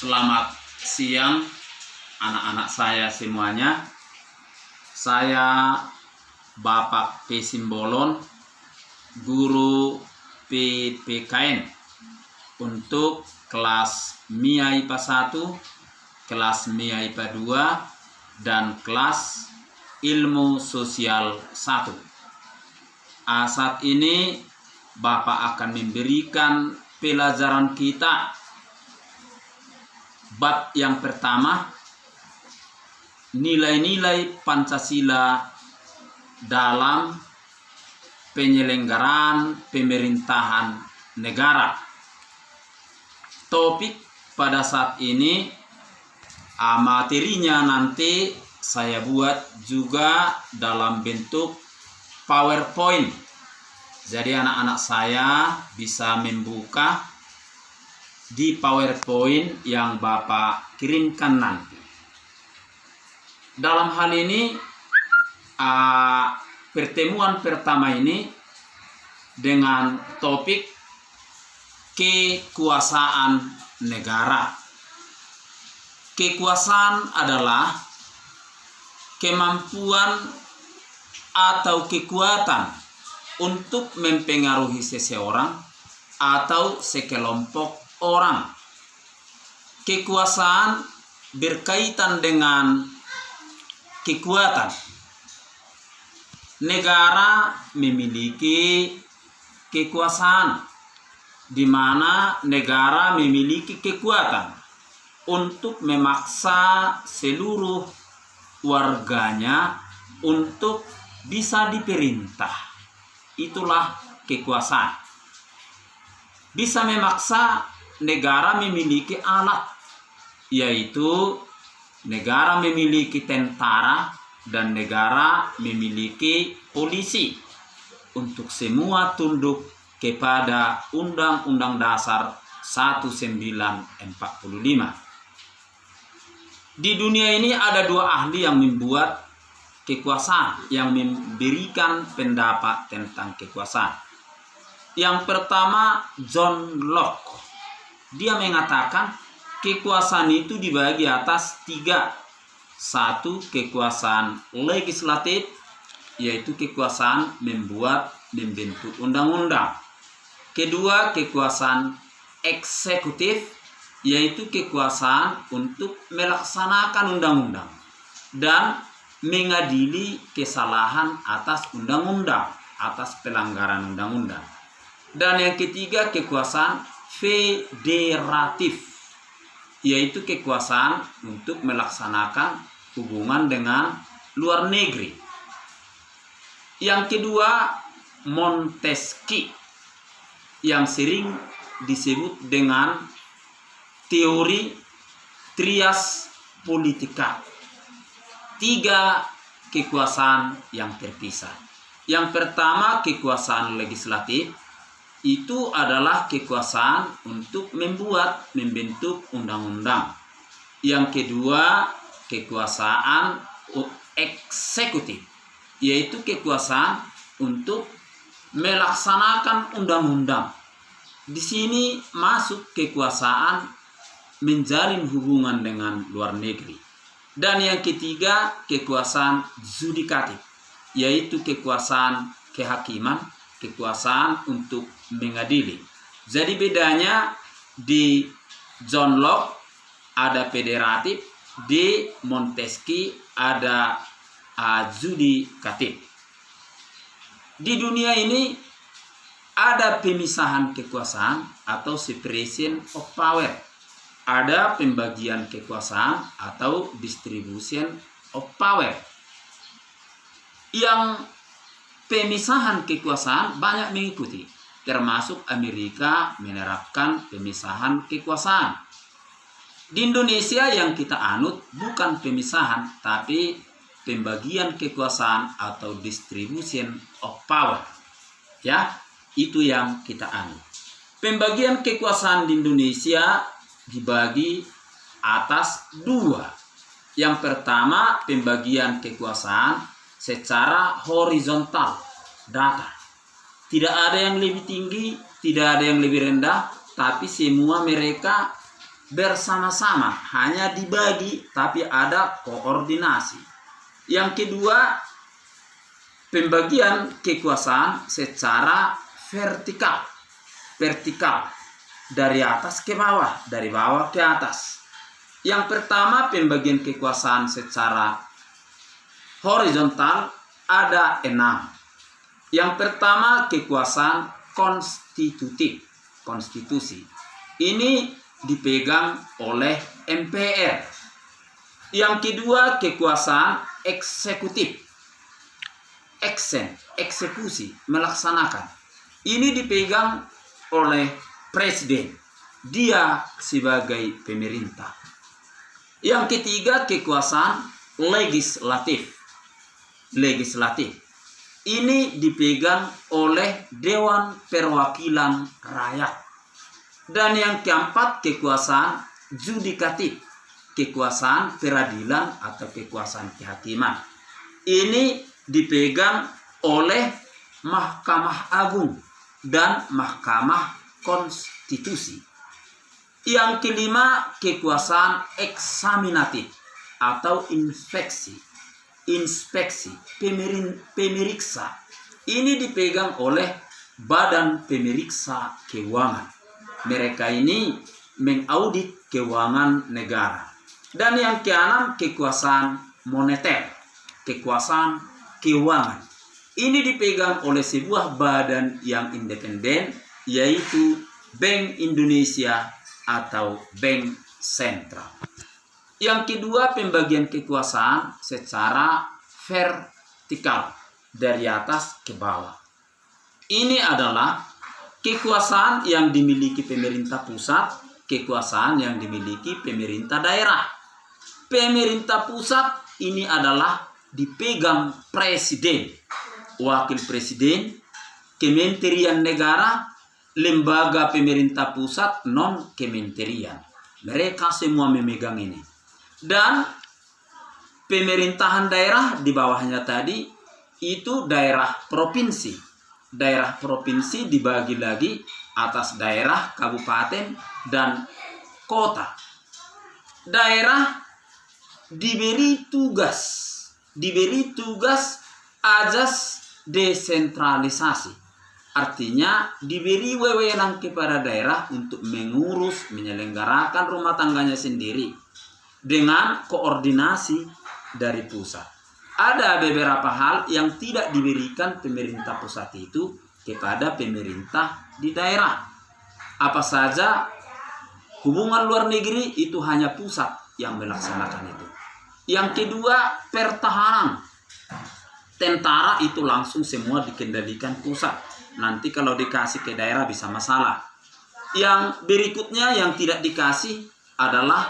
Selamat siang anak-anak saya semuanya. Saya Bapak P. Simbolon, guru PPKN untuk kelas MIA IPA 1, kelas MIA IPA 2, dan kelas Ilmu Sosial 1. Saat ini Bapak akan memberikan pelajaran kita bab yang pertama, nilai-nilai Pancasila dalam penyelenggaraan pemerintahan negara. Topik pada saat ini, materinya nanti saya buat juga dalam bentuk PowerPoint. Jadi anak-anak saya bisa membuka di PowerPoint yang Bapak kirimkan nanti. Dalam hal ini, pertemuan pertama ini dengan topik kekuasaan negara. Kekuasaan adalah kemampuan atau kekuatan untuk mempengaruhi seseorang atau sekelompok orang. Kekuasaan berkaitan dengan kekuatan. Negara memiliki kekuasaan, di mana negara memiliki kekuatan untuk memaksa seluruh warganya untuk bisa diperintah. Itulah kekuasaan. Bisa memaksa negara memiliki alat, yaitu negara memiliki tentara dan negara memiliki polisi untuk semua tunduk kepada Undang-Undang Dasar 1945. Di dunia ini ada dua ahli yang membuat kekuasaan, yang memberikan pendapat tentang kekuasaan. Yang pertama, John Locke. Dia mengatakan kekuasaan itu dibagi atas 3. 1, kekuasaan legislatif, yaitu kekuasaan membentuk undang-undang. Kedua, kekuasaan eksekutif, yaitu kekuasaan untuk melaksanakan undang-undang dan mengadili kesalahan atas undang-undang, atas pelanggaran undang-undang. Dan yang ketiga, kekuasaan federatif, yaitu kekuasaan untuk melaksanakan hubungan dengan luar negeri. Yang kedua, Montesquieu, yang sering disebut dengan teori trias politika. 3 kekuasaan yang terpisah. Yang pertama, kekuasaan legislatif. Itu adalah kekuasaan untuk membentuk undang-undang. Yang kedua, kekuasaan eksekutif, yaitu kekuasaan untuk melaksanakan undang-undang. Di sini masuk kekuasaan menjalin hubungan dengan luar negeri. Dan yang ketiga, kekuasaan yudikatif, yaitu kekuasaan kehakiman, kekuasaan untuk mengadili. Jadi bedanya di John Locke ada federatif, di Montesquieu ada yudikatif. Di dunia ini ada pemisahan kekuasaan atau separation of power. Ada pembagian kekuasaan atau distribution of power. Yang pemisahan kekuasaan banyak mengikuti, termasuk Amerika menerapkan pemisahan kekuasaan. Di Indonesia yang kita anut bukan pemisahan, tapi pembagian kekuasaan atau distribution of power. Ya, itu yang kita anut. Pembagian kekuasaan di Indonesia dibagi atas 2. Yang pertama, pembagian kekuasaan secara horizontal, datar. Tidak ada yang lebih tinggi, tidak ada yang lebih rendah, tapi semua mereka bersama-sama, hanya dibagi tapi ada koordinasi. Yang kedua, pembagian kekuasaan secara vertikal. Vertikal, dari atas ke bawah, dari bawah ke atas. Yang pertama, pembagian kekuasaan secara horizontal ada 6. Yang pertama, kekuasaan konstitutif, konstitusi. Ini dipegang oleh MPR. Yang kedua, kekuasaan eksekutif, eksekusi, melaksanakan. Ini dipegang oleh presiden, dia sebagai pemerintah. Yang ketiga, kekuasaan legislatif. Ini dipegang oleh Dewan Perwakilan Rakyat. Dan yang keempat, kekuasaan judikatif, kekuasaan peradilan atau kekuasaan kehakiman. Ini dipegang oleh Mahkamah Agung dan Mahkamah Konstitusi. Yang kelima, kekuasaan eksaminatif atau inspeksi, pemeriksa. Ini dipegang oleh Badan Pemeriksa Keuangan. Mereka ini mengaudit keuangan negara. Dan yang keenam, kekuasaan moneter, kekuasaan keuangan. Ini dipegang oleh sebuah badan yang independen, yaitu Bank Indonesia atau Bank Sentral. Yang kedua, pembagian kekuasaan secara vertikal, dari atas ke bawah. Ini adalah kekuasaan yang dimiliki pemerintah pusat, kekuasaan yang dimiliki pemerintah daerah. Pemerintah pusat ini adalah dipegang presiden, wakil presiden, kementerian negara, lembaga pemerintah pusat, non-kementerian. Mereka semua memegang ini. Dan pemerintahan daerah di bawahnya tadi itu daerah provinsi. Daerah provinsi dibagi lagi atas daerah, kabupaten, dan kota. Daerah diberi tugas azas desentralisasi. Artinya diberi wewenang kepada daerah untuk mengurus, menyelenggarakan rumah tangganya sendiri dengan koordinasi dari pusat. Ada beberapa hal yang tidak diberikan pemerintah pusat itu kepada pemerintah di daerah. Apa saja? Hubungan luar negeri itu hanya pusat yang melaksanakan itu. Yang kedua, pertahanan. Tentara itu langsung semua dikendalikan pusat. Nanti kalau dikasih ke daerah bisa masalah. Yang berikutnya yang tidak dikasih adalah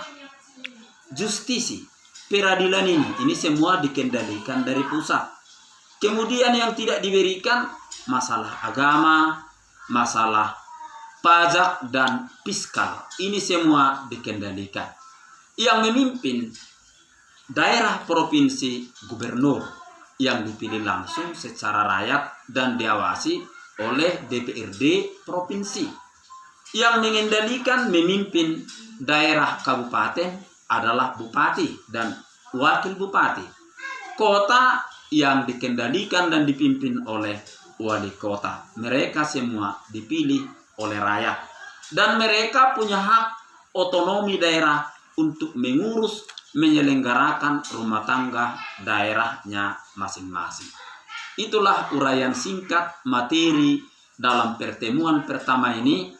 justisi. Peradilan ini semua dikendalikan dari pusat. Kemudian yang tidak diberikan masalah agama, masalah pajak dan fiskal. Ini semua dikendalikan. Yang memimpin daerah provinsi gubernur yang dipilih langsung secara rakyat dan diawasi oleh DPRD provinsi. Yang mengendalikan memimpin daerah kabupaten adalah bupati dan wakil bupati. Kota yang dikendalikan dan dipimpin oleh wali kota. Mereka semua dipilih oleh rakyat. Dan mereka punya hak otonomi daerah untuk mengurus, menyelenggarakan rumah tangga daerahnya masing-masing. Itulah uraian singkat materi dalam pertemuan pertama ini.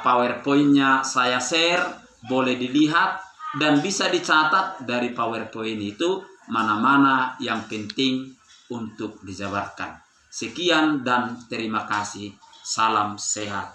PowerPoint-nya saya share. Boleh dilihat dan bisa dicatat dari PowerPoint itu mana-mana yang penting untuk dijabarkan. Sekian dan terima kasih. Salam sehat.